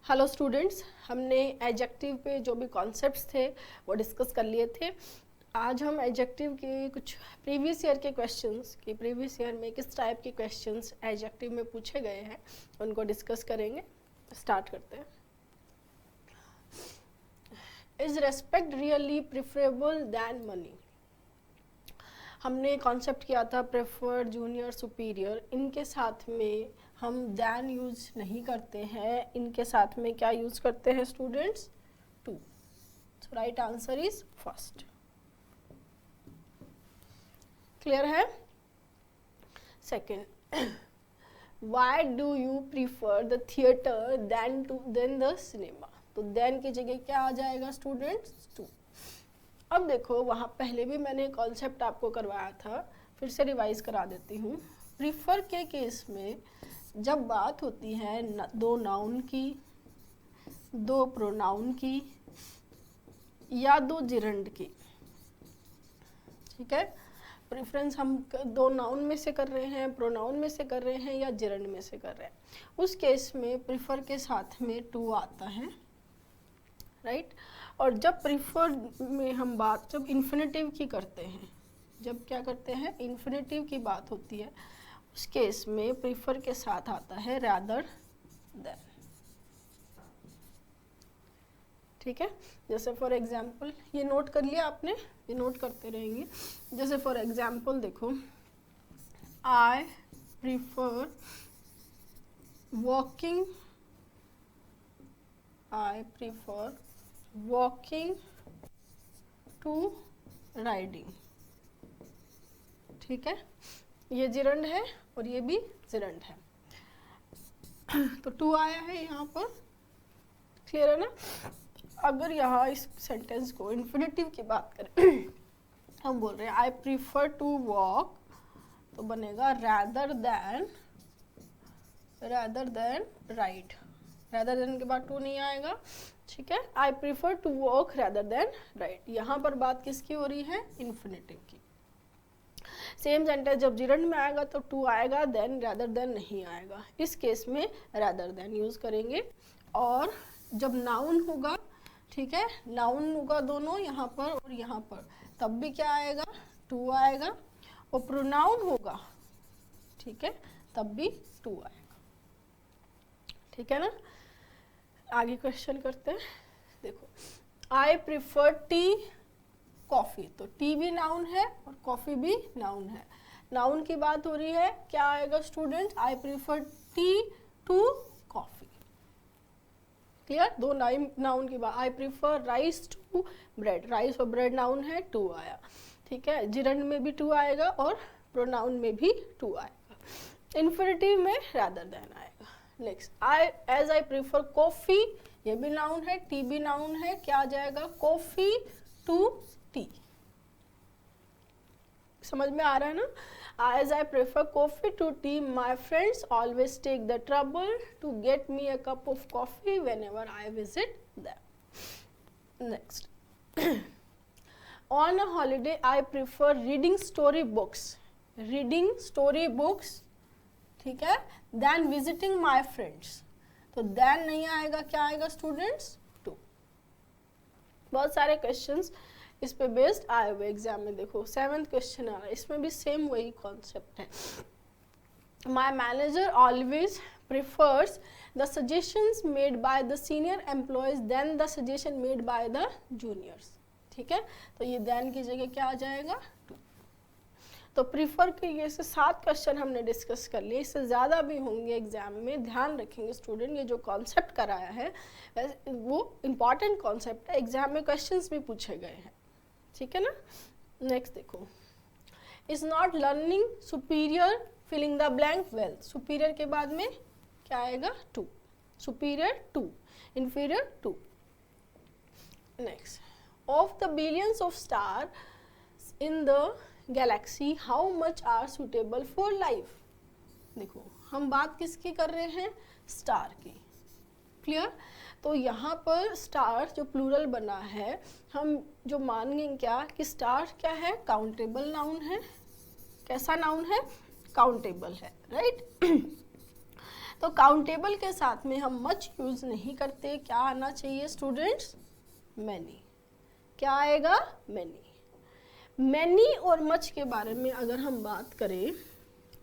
Hello students, हमने adjective पे जो भी कॉन्सेप्ट्स थे वो डिस्कस कर लिए थे। आज हम एडजेक्टिव के कुछ प्रीवियस ईयर के क्वेश्चंस कि प्रीवियस ईयर में किस टाइप के क्वेश्चंस एडजेक्टिव में पूछे गए हैं उनको डिस्कस करेंगे। स्टार्ट करते हैं। Is respect really preferable than money? हमने कॉन्सेप्ट किया था प्रेफर, जूनियर, सुपीरियर। इनके साथ में हम दैन यूज नहीं करते हैं, इनके साथ में क्या यूज करते हैं students? Two. So right answer is first. Clear है? Second, why do you prefer the theatre than the cinema? तो देन की जगह क्या आ जाएगा स्टूडेंट्स? टू। अब देखो, वहाँ पहले भी मैंने कॉन्सेप्ट आपको करवाया था, फिर से रिवाइज करा देती हूँ। प्रीफर के केस में जब बात होती है दो नाउन की, दो प्रोनाउन की या दो जिरंड की, ठीक है। प्रेफरेंस हम दो नाउन में से कर रहे हैं, प्रोनाउन में से कर रहे हैं या जिरंड में से कर रहे हैं, उस केस में प्रीफर के साथ में टू आता है, राइट। और जब प्रीफर में हम बात जब इन्फिनेटिव की करते हैं, जब क्या करते हैं, इन्फिनेटिव की बात होती है, उस केस में प्रीफर के साथ आता है रादर देन, ठीक है। जैसे फॉर एग्जाम्पल, ये नोट कर लिया आपने, ये नोट करते रहेंगे। जैसे फॉर एग्जाम्पल देखो, I prefer walking, I prefer walking to riding, ठीक है। ये जिरंड है और ये भी जिरंड है, तो टू आया है यहाँ पर। क्लियर है ना? अगर यहाँ इस सेंटेंस को इन्फिनेटिव की बात करें, हम बोल रहे हैं आई प्रीफर टू वॉक, तो बनेगा rather than ride. Rather than के बाद टू नहीं आएगा, ठीक है। I prefer to walk rather than ride. यहाँ पर बात किसकी हो रही है? इन्फिनेटिव की। सेम सेंटेंस जब जिरंड में आएगा तो टू आएगा, देन रैदर देन नहीं आएगा। इस केस में रैदर देन यूज करेंगे। और जब नाउन होगा, ठीक है, नाउन होगा दोनों यहाँ पर और यहाँ पर, तब भी क्या आएगा? टू आएगा। और प्रोनाउन होगा, ठीक है, तब भी टू आएगा, ठीक है ना। आगे क्वेश्चन करते हैं। देखो, आई प्रिफर टी कॉफी, तो टी भी नाउन है और कॉफी भी नाउन है। नाउन की बात हो रही है, क्या आएगा student? I prefer tea to coffee. Clear? दो नाउन की बात। I prefer rice to bread, rice और ब्रेड नाउन है, टू आया, ठीक है। जिरंड में भी टू आएगा और प्रोनाउन में भी टू आएगा। इन्फिनेटिव में रादर देन आएगा। Next, as I prefer coffee, ये भी नाउन है, टी भी नाउन है, क्या आ जाएगा? Coffee to tea. समझ में आ रहा है ना? As I prefer coffee to tea, my friends always take the trouble to get me a cup of coffee whenever I visit them. Next, on a holiday, I prefer reading story books, ठीक है, than visiting my friends. तो then नहीं आएगा, क्या आएगा students? To. बहुत सारे questions इस पे बेस्ड आए हुए एग्जाम में। देखो 7th क्वेश्चन आ रहा है, इसमें भी सेम वही कॉन्सेप्ट है। My manager always prefers the suggestions made by the senior employees than the suggestion made by the juniors, ठीक है। तो ये देन की जगह क्या आ जाएगा? टू। तो प्रीफर के ये से 7 क्वेश्चन हमने डिस्कस कर लिए, इससे ज़्यादा भी होंगे एग्जाम में। ध्यान रखेंगे स्टूडेंट, ये जो कॉन्सेप्ट कराया है वो इम्पॉर्टेंट कॉन्सेप्ट है, एग्जाम में क्वेश्चंस भी पूछे गए हैं, ठीक है ना। नेक्स्ट देखो, is not learning superior filling the blank well. Superior के बाद में क्या आएगा? To. Superior to, inferior to. Next, of the billions of star in the galaxy how much are suitable for life. देखो, हम बात किसकी कर रहे हैं? स्टार की। क्लियर? तो यहाँ पर स्टार जो प्लूरल बना है, हम जो मानेंगे क्या कि स्टार क्या है? काउंटेबल नाउन है। कैसा नाउन है? काउंटेबल है, राइट। तो काउंटेबल के साथ में हम मच यूज नहीं करते, क्या आना चाहिए स्टूडेंट्स? मैनी। क्या आएगा? मैनी। मैनी और मच के बारे में अगर हम बात करें,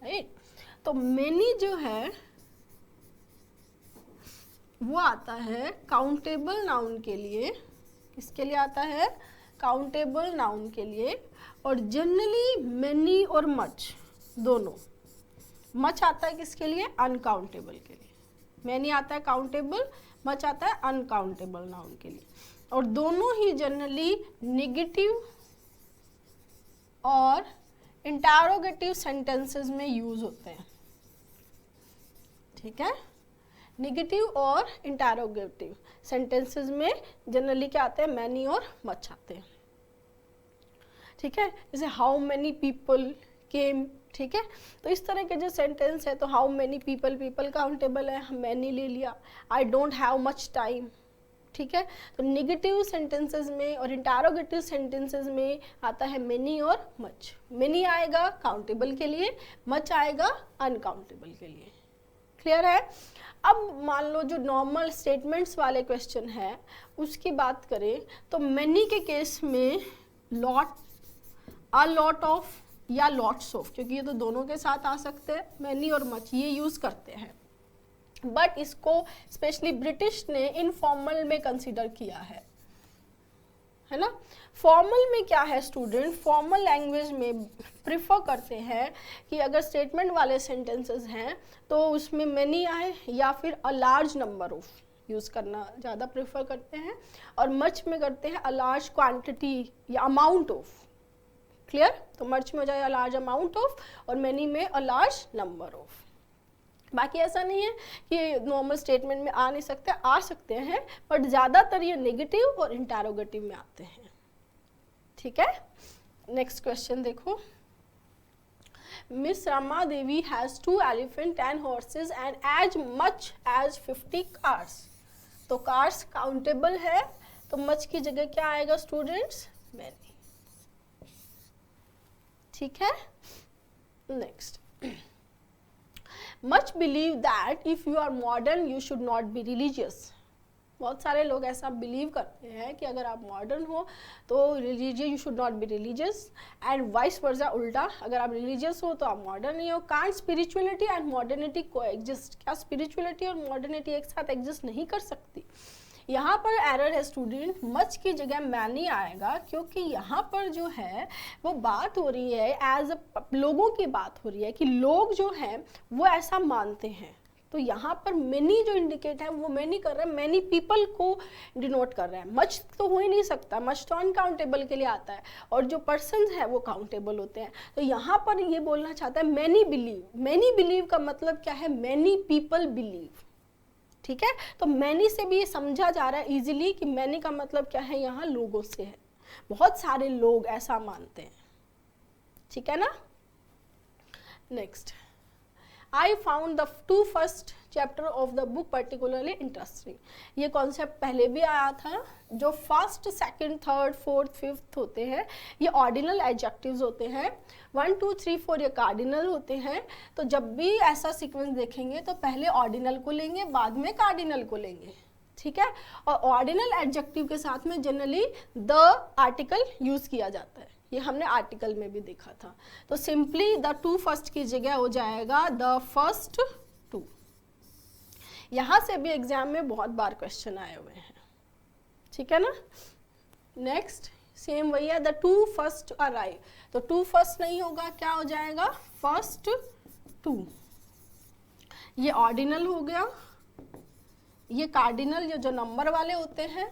राइट, तो मैनी जो है वो आता है काउंटेबल नाउन के लिए। किसके लिए आता है? काउंटेबल नाउन के लिए। और जनरली मैनी और मच दोनों, मच आता है किसके लिए? अनकाउंटेबल के लिए। मैनी आता है काउंटेबल, मच आता है अनकाउंटेबल नाउन के लिए। और दोनों ही जनरली नेगेटिव और इंटरोगेटिव सेंटेंसेस में यूज होते हैं। ठीक है, नेगेटिव और इंटरोगेटिव सेंटेंसेस में जनरली क्या आते हैं? मैनी और मच आते हैं। ठीक है, जैसे हाउ मैनी पीपल केम, ठीक है, तो इस तरह के जो सेंटेंस है, तो how many people, people countable है, मैनी ले लिया। I don't have much time, ठीक है, तो नेगेटिव सेंटेंसेस में और इंटरोगेटिव सेंटेंसेस में आता है मैनी और मच। मैनी आएगा काउंटेबल के लिए, मच आएगा अनकाउंटेबल के लिए। क्लियर है? अब मान लो जो नॉर्मल स्टेटमेंट्स वाले क्वेश्चन है उसकी बात करें, तो मैनी के केस में लॉट, अ लॉट ऑफ या लॉट्स ऑफ, क्योंकि ये तो दोनों के साथ आ सकते हैं, मैनी और मच ये यूज करते हैं। बट इसको स्पेशली ब्रिटिश ने इनफॉर्मल में कंसीडर किया है ना। फॉर्मल में क्या है स्टूडेंट? फॉर्मल लैंग्वेज में प्रिफर करते हैं कि अगर स्टेटमेंट वाले सेंटेंसेस हैं तो उसमें मैनी आए या फिर a large number of use करना ज़्यादा प्रेफर करते हैं। और मच में करते हैं अ लार्ज क्वांटिटी या अमाउंट ऑफ। क्लियर? तो मच में हो जाए अ लार्ज अमाउंट ऑफ और मैनी में अ लार्ज नंबर ऑफ। बाकी ऐसा नहीं है कि नॉर्मल स्टेटमेंट में आ नहीं सकते, आ सकते हैं, बट ज़्यादातर ये नेगेटिव और इंटरोगेटिव में आते हैं। ठीक है, नेक्स्ट क्वेश्चन देखो। Miss Rama Devi has 2 elephant 10 horses and as much as 50 cars. तो कार्स काउंटेबल है, तो मच की जगह क्या आएगा स्टूडेंट्स? मैनी। ठीक है, next. Much believe that if you are modern you should not be religious. बहुत सारे लोग ऐसा बिलीव करते हैं कि अगर आप मॉडर्न हो तो religious, you should not be religious, and vice versa, उल्टा, अगर आप रिलीजियस हो तो आप मॉडर्न नहीं हो। Can't spirituality and modernity coexist. क्या स्पिरिचुअलिटी और मॉडर्निटी एक साथ एग्जिस्ट नहीं कर सकती? यहाँ पर एरर है स्टूडेंट, मच की जगह मैनी आएगा, क्योंकि यहाँ पर जो है वो बात हो रही है एज लोगों की बात हो रही है कि लोग जो हैं वो ऐसा मानते हैं। तो यहाँ पर मैनी जो इंडिकेट है वो मैनी कर रहा है, मैनी पीपल को डिनोट कर रहा है। मच तो हो ही नहीं सकता, मच तो अनकाउंटेबल के लिए आता है और जो पर्सन्स है वो काउंटेबल होते हैं। तो यहाँ पर ये बोलना चाहता है मैनी बिलीव। मैनी बिलीव का मतलब क्या है? Many people believe. ठीक है, तो मैनी से भी ये समझा जा रहा है इजीली कि मैनी का मतलब क्या है, यहाँ लोगों से है, बहुत सारे लोग ऐसा मानते हैं। ठीक है ना। Next, I found the 2 first chapter of the book particularly interesting. ये कॉन्सेप्ट पहले भी आया था। जो first, second, third, fourth, fifth होते हैं ये ऑर्डिनल एडजेक्टिव्स होते हैं। 1, 2, 3, 4 ये कार्डिनल होते हैं। तो जब भी ऐसा सीक्वेंस देखेंगे तो पहले ऑर्डिनल को लेंगे, बाद में कार्डिनल को लेंगे। ठीक है, और ऑर्डिनल एडजेक्टिव के साथ में जनरली द आर्टिकल यूज किया जाता है। ये हमने आर्टिकल में भी देखा था। तो सिंपली द 2 फर्स्ट की जगह हो जाएगा द फर्स्ट 2। यहां से भी एग्जाम में बहुत बार क्वेश्चन आए हुए हैं। ठीक है ना। नेक्स्ट, सेम वही है, द 2 फर्स्ट अराइव। तो 2 फर्स्ट नहीं होगा, क्या हो जाएगा? फर्स्ट 2। ये ऑर्डिनल हो गया। ये कार्डिनल जो नंबर वाले होते हैं।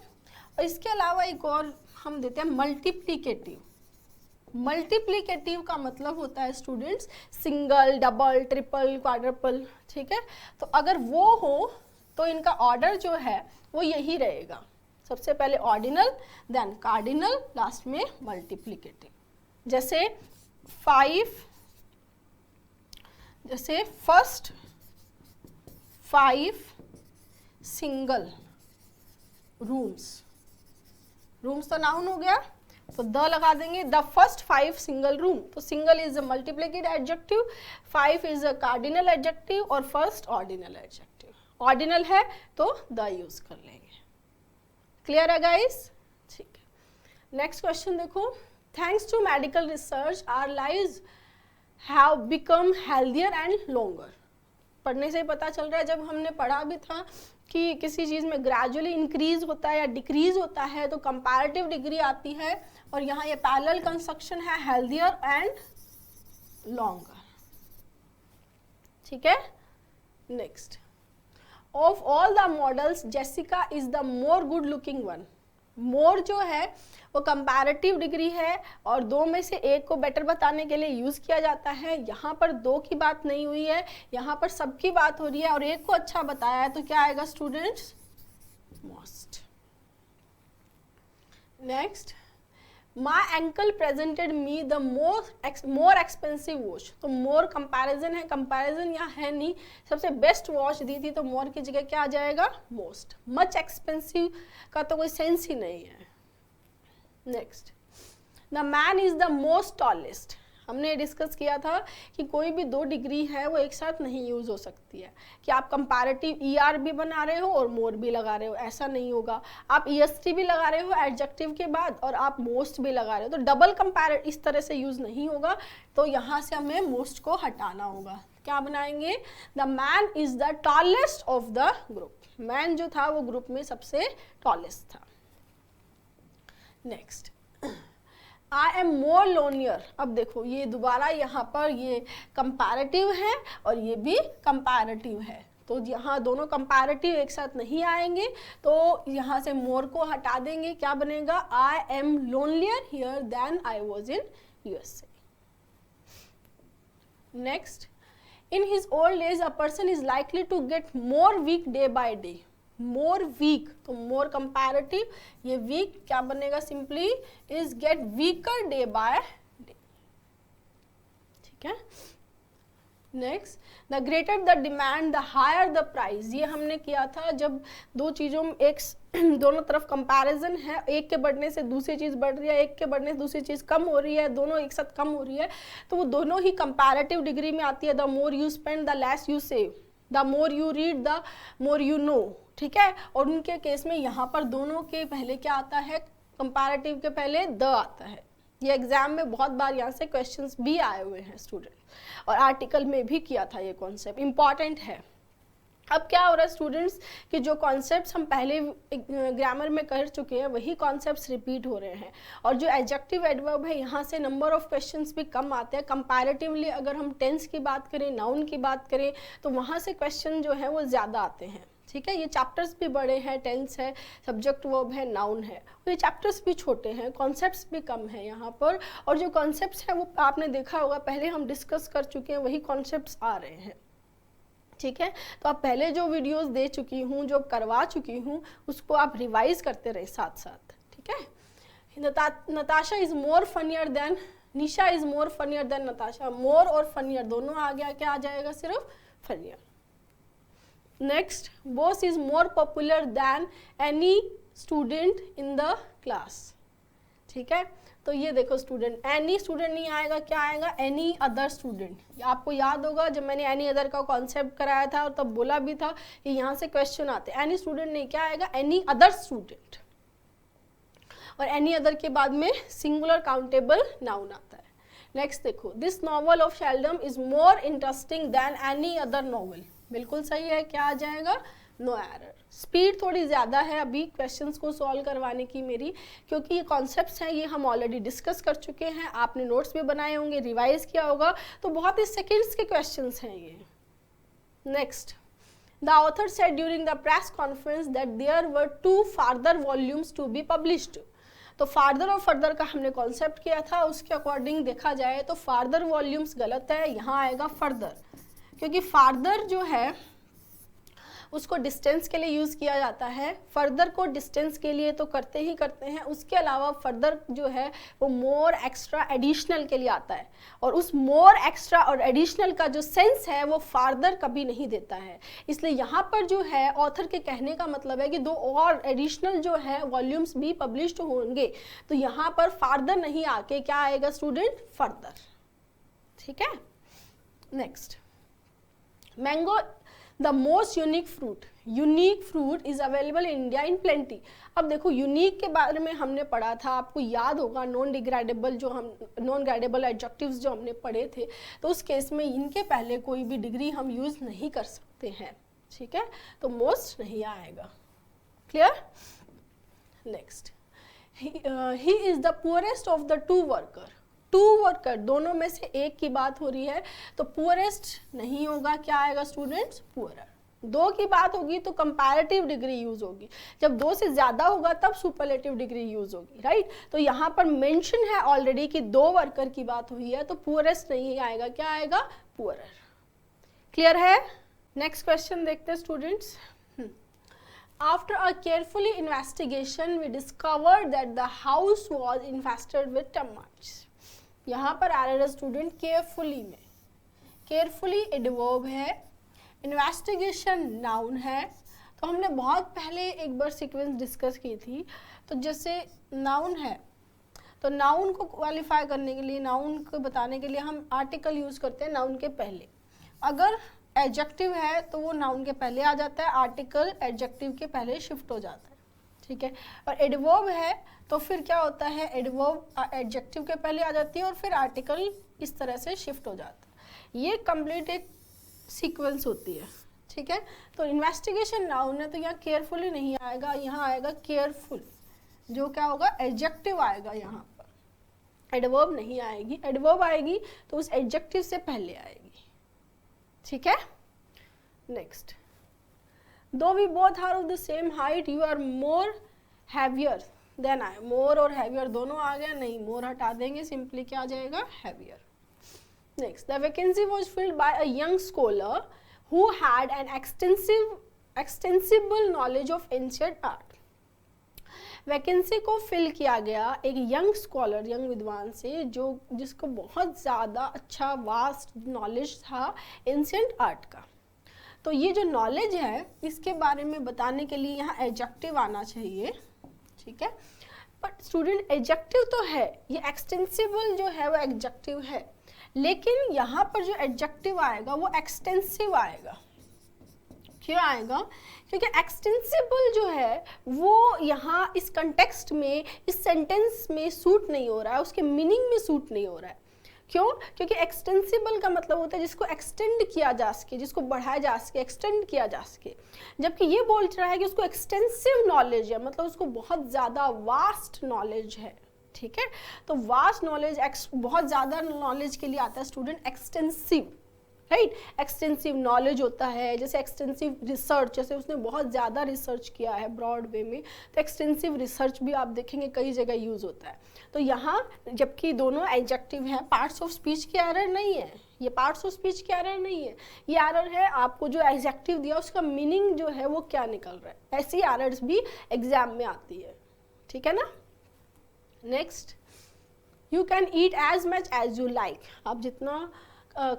और इसके अलावा एक और हम देते हैं मल्टीप्लिकेटिव। मल्टीप्लिकेटिव का मतलब होता है students single, double, triple, quadruple. ठीक है, तो अगर वो हो तो इनका ऑर्डर जो है वो यही रहेगा, सबसे पहले ऑर्डिनल, देन कार्डिनल, लास्ट में मल्टीप्लिकेटिव। जैसे 5, जैसे फर्स्ट 5 सिंगल रूम्स। रूम्स तो नाउन हो गया, तो द लगा देंगे। द फर्स्ट 5 सिंगल रूम, तो single is a multiplicative adjective, 5 is a cardinal adjective और फर्स्ट ऑर्डिनल एडजेक्टिव। ऑर्डिनल है तो द यूज कर लेंगे। क्लियर है गाइस? ठीक है। नेक्स्ट क्वेश्चन देखो, thanks to medical research our lives have become healthier and longer. पढ़ने से ही पता चल रहा है, जब हमने पढ़ा भी था कि किसी चीज़ में ग्रेजुअली इंक्रीज होता है या डिक्रीज होता है तो कंपैरेटिव डिग्री आती है, और यहाँ ये पैरेलल कंस्ट्रक्शन है हेल्थियर एंड लॉन्गर। ठीक है। Next, of all the models Jessica is the more good looking one. More जो है वो कंपैरेटिव डिग्री है और दो में से एक को बेटर बताने के लिए यूज किया जाता है। यहाँ पर दो की बात नहीं हुई है, यहाँ पर सबकी बात हो रही है और एक को अच्छा बताया है, तो क्या आएगा students? Most. Next, my ankle presented me the more expensive watch. तो मोर कंपैरिजन है, कंपैरिजन यहाँ है नहीं, सबसे बेस्ट वॉच दी थी तो मोर की जगह क्या आ जाएगा? मोस्ट। मच एक्सपेंसिव का तो कोई सेंस ही नहीं है। Next, the man is the most tallest. हमने डिस्कस किया था कि कोई भी दो डिग्री है वो एक साथ नहीं यूज हो सकती है, कि आप कंपैरेटिव ER भी बना रहे हो और मोर भी लगा रहे हो, ऐसा नहीं होगा। आप EST भी लगा रहे हो एडजेक्टिव के बाद और आप मोस्ट भी लगा रहे हो, तो डबल कंपैरेटिव इस तरह से यूज नहीं होगा, तो यहाँ से हमें मोस्ट को हटाना होगा। क्या बनाएंगे? The man is the tallest of the group. Man जो था वो ग्रुप में सबसे टॉलेस्ट था। Next, I am more lonelier. अब देखो ये दोबारा यहाँ पर ये कंपैरेटिव है और ये भी कंपैरेटिव है, तो यहाँ दोनों कंपैरेटिव एक साथ नहीं आएंगे, तो यहाँ से मोर को हटा देंगे। क्या बनेगा? I am lonelier here than I was in USA। Next, in his old age a person is likely to get more weak day by day. More weak, तो मोर कंपैरेटिव, ये वीक क्या बनेगा? Simply is get weaker day by day. ठीक है। Next, the greater the demand the higher the price. ये हमने किया था जब दो चीज़ों में एक दोनों तरफ कंपैरिजन है, एक के बढ़ने से दूसरी चीज़ बढ़ रही है, एक के बढ़ने से दूसरी चीज़ कम हो रही है, दोनों एक साथ कम हो रही है, तो वो दोनों ही कंपैरेटिव डिग्री में आती है। The more you spend the less you save, the more you read the more you know. ठीक है। और उनके केस में यहाँ पर दोनों के पहले क्या आता है? कंपैरेटिव के पहले द आता है। ये एग्जाम में बहुत बार यहाँ से क्वेश्चंस भी आए हुए हैं स्टूडेंट, और आर्टिकल में भी किया था, ये कॉन्सेप्ट इंपॉर्टेंट है। अब क्या हो रहा है स्टूडेंट्स कि जो कॉन्सेप्ट्स हम पहले ग्रामर में कर चुके हैं वही कॉन्सेप्ट्स रिपीट हो रहे हैं, और जो एडजेक्टिव एडवर्ब है यहाँ से नंबर ऑफ क्वेश्चंस भी कम आते हैं कंपैरेटिवली। अगर हम टेंस की बात करें, नाउन की बात करें, तो वहाँ से क्वेश्चन जो है वो ज़्यादा आते हैं। ठीक है। ये चैप्टर्स भी बड़े हैं, टेंस है, सब्जेक्ट वर्ब है, नाउन है, ये चैप्टर्स भी छोटे हैं, कॉन्सेप्ट्स भी कम है यहाँ पर, और जो कॉन्सेप्ट्स हैं वो आपने देखा होगा पहले हम डिस्कस कर चुके हैं, वही कॉन्सेप्ट्स आ रहे हैं। ठीक है। तो आप पहले जो वीडियोस दे चुकी हूँ, जो करवा चुकी हूँ, उसको आप रिवाइज करते रहे साथ साथ। ठीक है। Natasha is more funnier than Nisha is more funnier than Natasha. More और फनियर दोनों आ गया, क्या आ जाएगा? सिर्फ funnier. Next, boss is more popular than any student in the class. ठीक है। तो ये देखो स्टूडेंट, एनी स्टूडेंट नहीं आएगा, क्या आएगा? Any other student. आपको याद होगा जब मैंने एनी अदर का कॉन्सेप्ट कराया था और तब बोला भी था कि यहाँ से क्वेश्चन आते हैं। एनी स्टूडेंट नहीं, क्या आएगा? Any other student. और एनी अदर के बाद में सिंगुलर काउंटेबल नाउन आता है। नेक्स्ट देखो, this novel of Sheldon is more interesting than any other novel. बिल्कुल सही है, क्या आ जाएगा? No error. स्पीड थोड़ी ज़्यादा है अभी क्वेश्चंस को सॉल्व करवाने की मेरी, क्योंकि ये कॉन्सेप्ट्स हैं, ये हम ऑलरेडी डिस्कस कर चुके हैं, आपने नोट्स भी बनाए होंगे, रिवाइज किया होगा, तो बहुत ही सेकेंड्स के क्वेश्चंस हैं ये। Next, the author said during the press conference that there were 2 further volumes to be published. तो फार्दर और फर्दर का हमने कॉन्सेप्ट किया था, उसके अकॉर्डिंग देखा जाए तो फार्दर वॉल्यूम्स गलत है, यहाँ आएगा फर्दर, क्योंकि फार्दर जो है उसको डिस्टेंस के लिए यूज़ किया जाता है। फर्दर को डिस्टेंस के लिए तो करते ही करते हैं, उसके अलावा फर्दर जो है वो मोर, एक्स्ट्रा, एडिशनल के लिए आता है, और उस मोर, एक्स्ट्रा और एडिशनल का जो सेंस है वो फार्दर कभी नहीं देता है। इसलिए यहाँ पर जो है ऑथर के कहने का मतलब है कि दो और एडिशनल जो है वॉल्यूम्स भी पब्लिश्ड होंगे, तो यहाँ पर फार्दर नहीं आके क्या आएगा स्टूडेंट, फर्दर। ठीक है, next, mango the most unique fruit, unique fruit is available in India in plenty. अब देखो यूनिक के बारे में हमने पढ़ा था, आपको याद होगा नॉन डिग्रेडेबल, जो हम नॉन ग्रेडेबल एडजेक्टिव्स जो हमने पढ़े थे, तो उस केस में इनके पहले कोई भी डिग्री हम यूज नहीं कर सकते हैं। ठीक है, तो मोस्ट नहीं आएगा। Clear? Next, he is the poorest of the two worker. Two worker, दोनों में से एक की बात हो रही है, तो पुअरेस्ट नहीं होगा, क्या आएगा स्टूडेंट्स, पुअरर। दो की बात होगी तो कंपैरेटिव डिग्री यूज होगी, जब दो से ज्यादा होगा तब सुपरलेटिव डिग्री यूज होगी, राइट। तो यहाँ पर मेंशन है ऑलरेडी कि दो वर्कर की बात हुई है, तो पुअरेस्ट नहीं आएगा, क्या आएगा, पुअरर। क्लियर है? नेक्स्ट क्वेश्चन देखते हैं students. After a carefully investigation, we discovered that the house was infested with termites. यहाँ पर आ रहा है स्टूडेंट केयरफुली में, केयरफुली एडवर्ब है, इन्वेस्टिगेशन नाउन है। तो हमने बहुत पहले एक बार सीक्वेंस डिस्कस की थी, तो जैसे नाउन है तो नाउन को क्वालिफाई करने के लिए, नाउन को बताने के लिए हम आर्टिकल यूज करते हैं नाउन के पहले। अगर एडजेक्टिव है तो वो नाउन के पहले आ जाता है, आर्टिकल एडजेक्टिव के पहले शिफ्ट हो जाता है। ठीक है, और एडवर्ब है तो फिर क्या होता है, एडवर्ब एडजेक्टिव के पहले आ जाती है और फिर आर्टिकल इस तरह से शिफ्ट हो जाता है। ये कंप्लीट एक सीक्वेंस होती है। ठीक है, तो इन्वेस्टिगेशन नाउन है तो यहाँ केयरफुली नहीं आएगा, यहाँ आएगा केयरफुल, जो क्या होगा, एडजेक्टिव आएगा, यहाँ पर एडवर्ब नहीं आएगी। एडवर्ब आएगी तो उस एडजेक्टिव से पहले आएगी। ठीक है, next, though we both are of the same height, you are more heavier than I. More और हैवियर दोनों आ गया, नहीं, मोर हटा देंगे, सिंपली क्या आ जाएगा, heavier. Next, the vacancy was filled by a young scholar who had an extensible knowledge of ancient art. Vacancy को फिल किया गया एक यंग स्कॉलर, यंग विद्वान से, जो जिसको बहुत ज़्यादा अच्छा वास्ट नॉलेज था एंशिएंट आर्ट का। तो ये जो नॉलेज है इसके बारे में बताने के लिए यहाँ एडजेक्टिव आना चाहिए। ठीक है, बट स्टूडेंट एडजेक्टिव तो है, ये एक्सटेंसिबल जो है वो एडजेक्टिव है, लेकिन यहाँ पर जो एडजेक्टिव आएगा वो एक्सटेंसिव आएगा। क्यों आएगा? क्योंकि एक्सटेंसिबल जो है वो यहाँ इस कंटेक्स्ट में, इस सेंटेंस में सूट नहीं हो रहा है, उसके मीनिंग में सूट नहीं हो रहा है। क्यों? क्योंकि एक्सटेंसिबल का मतलब होता है जिसको एक्सटेंड किया जा सके, जिसको बढ़ाया जा सके, एक्सटेंड किया जा सके, जबकि ये बोल रहा है कि उसको एक्सटेंसिव नॉलेज है, मतलब उसको बहुत ज़्यादा वास्ट नॉलेज है। ठीक है, तो वास्ट नॉलेज, बहुत ज़्यादा नॉलेज के लिए आता है student extensive, right. Extensive knowledge होता है, जैसे एक्सटेंसिव रिसर्च, जैसे उसने बहुत ज़्यादा रिसर्च किया है ब्रॉड वे में, तो एक्सटेंसिव रिसर्च भी आप देखेंगे कई जगह यूज़ होता है। तो यहाँ जबकि दोनों एडजेक्टिव हैं, पार्ट्स ऑफ स्पीच की एरर नहीं है, ये पार्ट्स ऑफ स्पीच की एरर नहीं है, ये एरर है आपको जो एडजेक्टिव दिया उसका मीनिंग जो है वो क्या निकल रहा है। ऐसी एरर्स भी एग्जाम में आती है। ठीक है ना। Next, you can eat as much as you like. आप जितना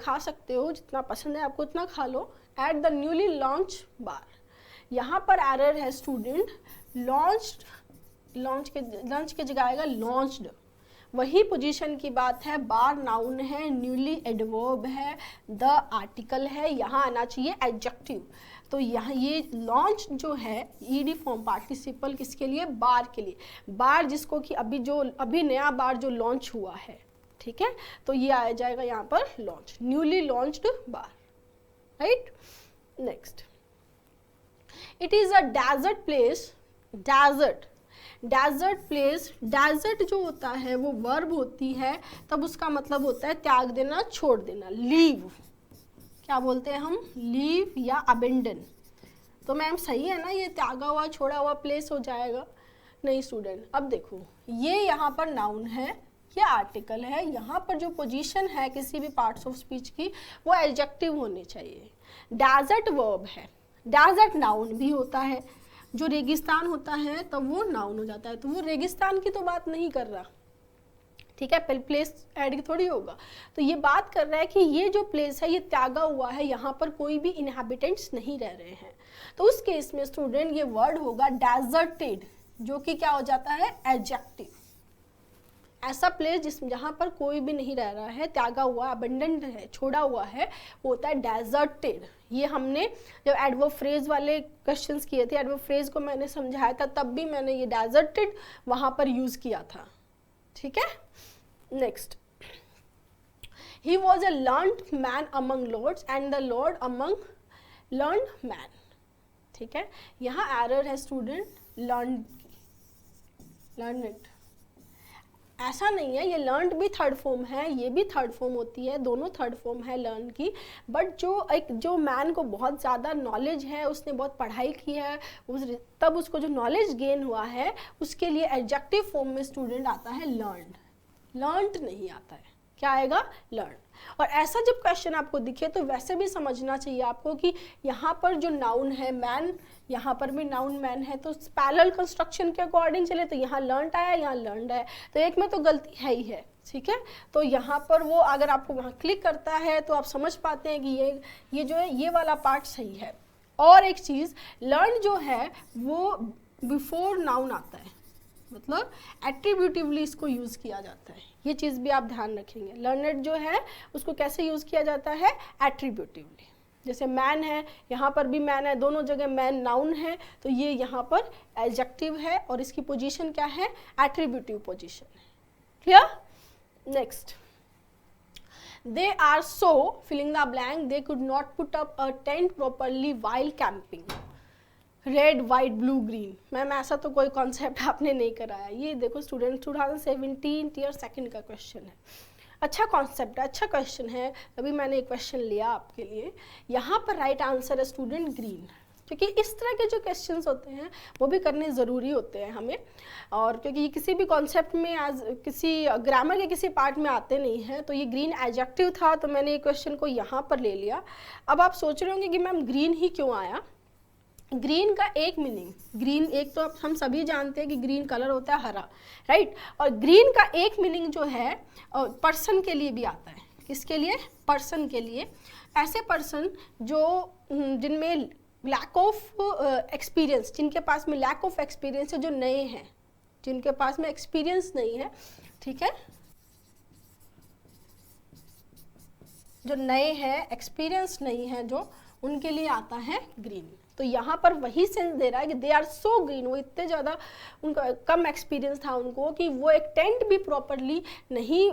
खा सकते हो, जितना पसंद है आपको उतना खा लो। At the newly launch bar, यहाँ पर एरर है स्टूडेंट, लॉन्च्ड, लंच के जगह आएगा लॉन्च्ड, वही पोजीशन की बात है। बार नाउन है, न्यूली एडवर्ब है, द आर्टिकल है, यहाँ आना चाहिए एडजेक्टिव। तो यहाँ ये लॉन्च जो है ईडी फॉर्म पार्टिसिपल किसके लिए, बार के लिए। बार जिसको कि अभी नया बार जो लॉन्च हुआ है। ठीक है, तो ये आ जाएगा यहाँ पर launch, newly launched bar, right. Next, it is a desert place, desert place, desert जो होता है वो वर्ब होती है, तब उसका मतलब होता है त्याग देना, छोड़ देना, लीव। क्या बोलते हैं हम, लीव या अबेंडन। तो मैम सही है ना, ये त्यागा हुआ छोड़ा हुआ प्लेस हो जाएगा? नहीं स्टूडेंट, अब देखो ये यहाँ पर नाउन है, ये आर्टिकल है, यहाँ पर जो पोजीशन है किसी भी पार्ट्स ऑफ स्पीच की वो एडजेक्टिव होनी चाहिए। डेजर्ट वर्ब है, डेजर्ट नाउन भी होता है, जो रेगिस्तान होता है तब वो नाउन हो जाता है, तो वो रेगिस्तान की तो बात नहीं कर रहा, ठीक है, प्लेस ऐड थोड़ी होगा। तो ये बात कर रहा है कि ये जो प्लेस है ये त्यागा हुआ है, यहाँ पर कोई भी इनहैबिटेंट्स नहीं रह रहे हैं। तो उस केस में स्टूडेंट ये वर्ड होगा डेजर्टेड, जो कि क्या हो जाता है, एडजेक्टिव। ऐसा प्लेस जहाँ पर कोई भी नहीं रह रहा है, त्यागा हुआ, अबंडेंट है, छोड़ा हुआ है, वो होता है डेजर्टेड। ये हमने जब एडवर्ब फ्रेज वाले क्वेश्चंस किए थे, एडवर्ब फ्रेज को मैंने समझाया था, तब भी मैंने ये डेजर्टेड वहाँ पर यूज़ किया था, ठीक है। Next, he was a learned man among lords and the lord among learned man, ठीक है। यहाँ एरर है स्टूडेंट, learned ऐसा नहीं है, ये लर्नड भी थर्ड फॉर्म है, ये भी थर्ड फॉर्म होती है, दोनों थर्ड फॉर्म है लर्न की। बट जो मैन को बहुत ज़्यादा नॉलेज है, उसने बहुत पढ़ाई की है, तब उसको जो नॉलेज गेन हुआ है, उसके लिए एडजेक्टिव फॉर्म में स्टूडेंट आता है लर्नड, लर्नड नहीं आता है, क्या आएगा, लर्न। और ऐसा जब क्वेश्चन आपको दिखे तो वैसे भी समझना चाहिए आपको कि यहाँ पर जो नाउन है मैन, यहाँ पर भी नाउन मैन है, तो पैरेलल कंस्ट्रक्शन के अकॉर्डिंग चले तो यहाँ लर्नड आया, यहाँ लर्नड है, तो एक में तो गलती है ही है, ठीक है। तो यहाँ पर वो अगर आपको वहाँ क्लिक करता है तो आप समझ पाते हैं कि ये जो है ये वाला पार्ट सही है। और एक चीज़, लर्न जो है वो बिफोर नाउन आता है, मतलब एट्रीब्यूटिवली इसको यूज़ किया जाता है, ये चीज़ भी आप ध्यान रखेंगे। लर्नड जो है उसको कैसे यूज़ किया जाता है, एट्रीब्यूटिवली। जैसे मैन है, यहाँ पर भी मैन है, दोनों जगह मैन नाउन है, तो ये यहाँ पर एडजेक्टिव है और इसकी पोजीशन क्या है, एट्रीब्यूटिव पोजीशन है, clear. Next, they are so filling the blank they could not put up a tent properly while camping, red white blue green. Ma'am ऐसा तो कोई कॉन्सेप्ट आपने नहीं कराया, ये देखो स्टूडेंट 2017 ईयर सेकंड का क्वेश्चन है, अच्छा कॉन्सेप्ट है, अच्छा क्वेश्चन है, अभी मैंने एक क्वेश्चन लिया आपके लिए। यहाँ पर राइट आंसर है स्टूडेंट ग्रीन, क्योंकि इस तरह के जो क्वेश्चंस होते हैं वो भी करने ज़रूरी होते हैं हमें, और क्योंकि ये किसी भी कॉन्सेप्ट में आज किसी ग्रामर के किसी पार्ट में आते नहीं हैं, तो ये ग्रीन एडजेक्टिव था, तो मैंने ये क्वेश्चन को यहाँ पर ले लिया। अब आप सोच रहे होंगे कि मैम ग्रीन ही क्यों आया। ग्रीन का एक मीनिंग, ग्रीन एक तो हम सभी जानते हैं कि ग्रीन कलर होता है हरा, राइट, और ग्रीन का एक मीनिंग जो है पर्सन के लिए भी आता है, किसके लिए, पर्सन के लिए। ऐसे पर्सन जो जिनमें लैक ऑफ एक्सपीरियंस, जिनके पास में लैक ऑफ एक्सपीरियंस है, जो नए हैं, जिनके पास में एक्सपीरियंस नहीं है, ठीक है, जो नए हैं, एक्सपीरियंस नहीं है, जो उनके लिए आता है ग्रीन। तो यहाँ पर वही सेंस दे रहा है कि दे आर सो ग्रीन, वो इतने ज़्यादा उनका कम एक्सपीरियंस था उनको कि वो एक टेंट भी प्रॉपरली नहीं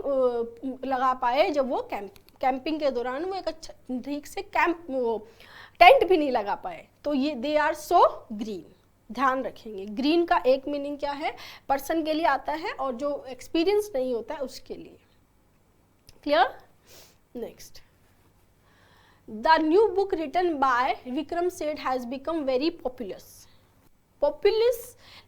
लगा पाए, जब वो कैंपिंग के दौरान वो एक अच्छा ठीक से टेंट भी नहीं लगा पाए, तो ये दे आर सो ग्रीन, ध्यान रखेंगे। ग्रीन का एक मीनिंग क्या है, पर्सन के लिए आता है और जो एक्सपीरियंस नहीं होता है उसके लिए, clear. Next, The new book written by Vikram Seth has become very populous. Populous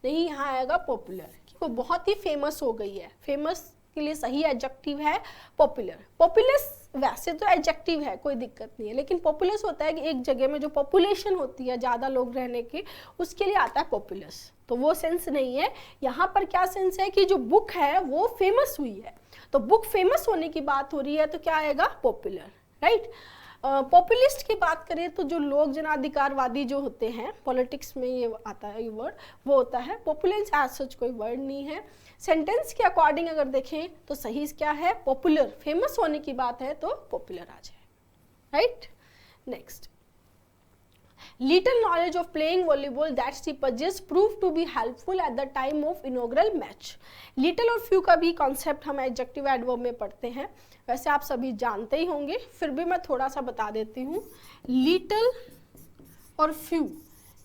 नहीं, यहाँ आएगा popular, कि वो बहुत ही फेमस हो गई है। फेमस के लिए सही एडजेक्टिव है पॉपुलर। पॉपुलस वैसे तो एडजेक्टिव है, कोई दिक्कत नहीं है, लेकिन पॉपुलस होता है कि एक जगह में जो पॉपुलेशन होती है ज़्यादा लोग रहने की, उसके लिए आता है पॉपुलस, तो वो सेंस नहीं है। यहाँ पर क्या सेंस है कि जो बुक है वो फेमस हुई है, तो बुक फेमस होने की बात हो रही है, तो क्या आएगा, पॉपुलर, राइट। पॉपुलिस्ट की बात करें तो जो लोग जनाधिकारवादी जो होते हैं, पॉलिटिक्स में ये आता है ये वर्ड, वो होता है। पॉपुलेंस एज सच कोई वर्ड नहीं है। सेंटेंस के अकॉर्डिंग अगर देखें तो सही क्या है, पॉपुलर, फेमस होने की बात है तो पॉपुलर आ जाए, right. Next, little knowledge of playing volleyball that she possessed proved to be helpful at the time of inaugural match. little और few का भी कॉन्सेप्ट हम एडजेक्टिव एडवर्ब में पढ़ते हैं, वैसे आप सभी जानते ही होंगे, फिर भी मैं थोड़ा सा बता देती हूँ। little और few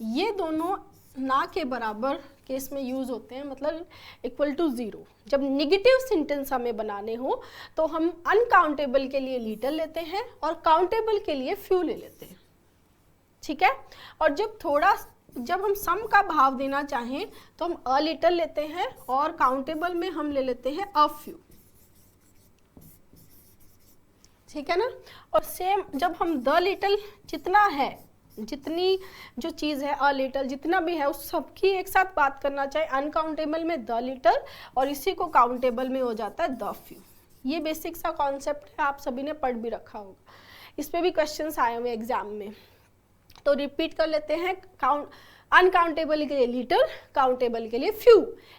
ये दोनों ना के बराबर केस में यूज होते हैं, मतलब इक्वल टू 0। जब निगेटिव सेंटेंस हमें बनाने हो तो हम अनकाउंटेबल के लिए little लेते हैं और काउंटेबल के लिए few ले लेते हैं, ठीक है। और जब हम सम का भाव देना चाहें तो हम अ लिटल लेते हैं और काउंटेबल में हम ले लेते हैं अ फ्यू, ठीक है ना। और सेम जब हम द लिटल जितना है जितनी जो चीज़ है अ लिटल जितना भी है उस सबकी एक साथ बात करना चाहिए। अनकाउंटेबल में द लिटल और इसी को काउंटेबल में हो जाता है द फ्यू। ये बेसिक सा कॉन्सेप्ट है, आप सभी ने पढ़ भी रखा होगा, इस पे भी क्वेश्चंस आए हुए एग्जाम में। तो रिपीट कर लेते हैं, अनकाउंटेबल के लिए लिटल, काउंटेबल के लिए फ्यू।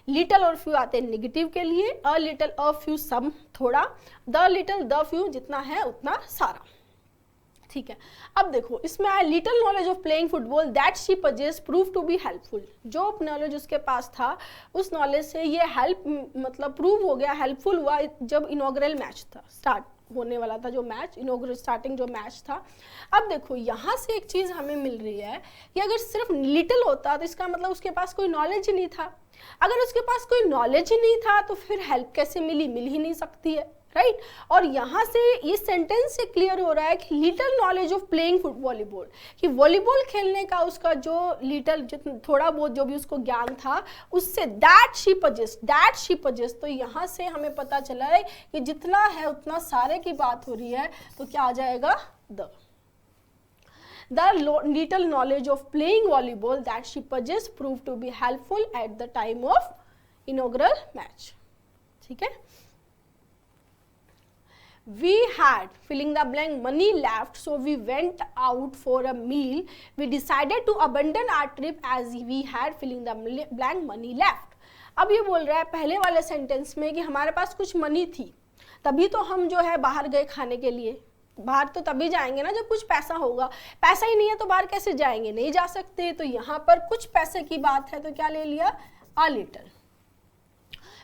लिटल और फ्यू आते हैं नेगेटिव के लिए, अ लिटल अ फ्यू सम थोड़ा, द लिटल द फ्यू जितना है उतना सारा। ठीक है, अब देखो इसमें आया little knowledge of playing football that she possess prove to be helpful. जो नॉलेज उसके पास था उस नॉलेज से ये हेल्प मतलब प्रूव हो गया, हेल्पफुल हुआ जब इनॉग्रल मैच था, स्टार्ट होने वाला था जो मैच, इनॉग्रल स्टार्टिंग जो मैच था। अब देखो यहाँ से एक चीज़ हमें मिल रही है कि अगर सिर्फ लिटिल होता तो इसका मतलब उसके पास कोई नॉलेज ही नहीं था। अगर उसके पास कोई नॉलेज ही नहीं था तो फिर हेल्प कैसे मिली, मिल ही नहीं सकती है, राइट। और यहाँ से ये सेंटेंस से क्लियर हो रहा है कि little knowledge of playing volleyball, कि वॉलीबॉल खेलने का उसका जो लिटिल थोड़ा बहुत जो भी उसको ज्ञान था उससे दैट शी पजेस। तो यहाँ से हमें पता चला है कि जितना है उतना सारे की बात हो रही है, तो क्या आ जाएगा The little knowledge of playing volleyball that she possessed proved to be helpful at the time of inaugural match. ठीक है, we had filling the blank money left, so we went out for a meal. We decided to abandon our trip as we had filling the blank money left. अब ये बोल रहा है पहले वाले sentence में कि हमारे पास कुछ मनी थी, तभी तो हम जो है बाहर गए खाने के लिए। बाहर तो तभी जाएंगे ना जब कुछ पैसा होगा, पैसा ही नहीं है तो बाहर कैसे जाएंगे, नहीं जा सकते। तो यहाँ पर कुछ पैसे की बात है तो क्या ले लिया, a little.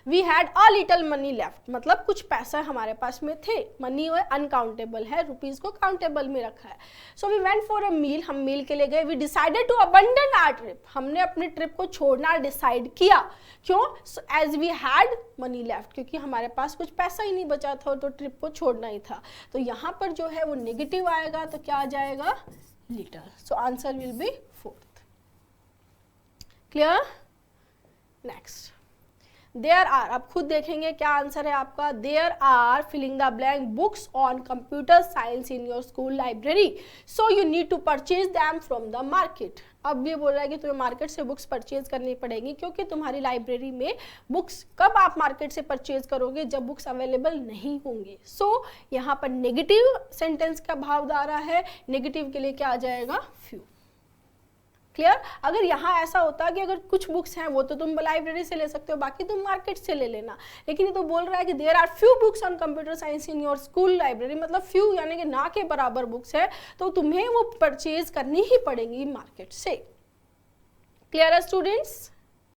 We had a little money left, मतलब कुछ पैसा हमारे पास में थे, मनी है अनकाउंटेबल है, रुपीज को काउंटेबल में रखा है। So we went for a meal, हम मील के लिए गए। We decided to abandon our trip, हमने अपने ट्रिप को छोड़ना डिसाइड किया। क्यों, as we had money left, क्योंकि हमारे पास कुछ पैसा ही नहीं बचा था तो ट्रिप को छोड़ना ही था। तो यहाँ पर जो है वो नेगेटिव आएगा, तो क्या आ जाएगा, little. So answer will be 4th। Clear, next. There are, अब खुद देखेंगे क्या आंसर है आपका। There are filling the blank books on computer science in your school library, so you need to purchase them from the market. अब ये बोल रहा है कि तुम्हें मार्केट से बुक्स परचेज करनी पड़ेगी क्योंकि तुम्हारी लाइब्रेरी में बुक्स, कब आप मार्केट से परचेज करोगे, जब बुक्स अवेलेबल नहीं होंगे। सो यहाँ पर नेगेटिव सेंटेंस का भाव आ रहा है, नेगेटिव के लिए क्या आ जाएगा, फ्यू। क्लियर। अगर यहाँ ऐसा होता कि अगर कुछ बुक्स हैं वो तो तुम लाइब्रेरी से ले सकते हो, बाकी तुम मार्केट से ले लेना, लेकिन ये तो बोल रहा है कि there are few books on computer science in your school library, मतलब फ्यू यानी कि ना के बराबर बुक्स है, तो तुम्हें वो परचेज करनी ही पड़ेगी मार्केट से। क्लियर है स्टूडेंट्स।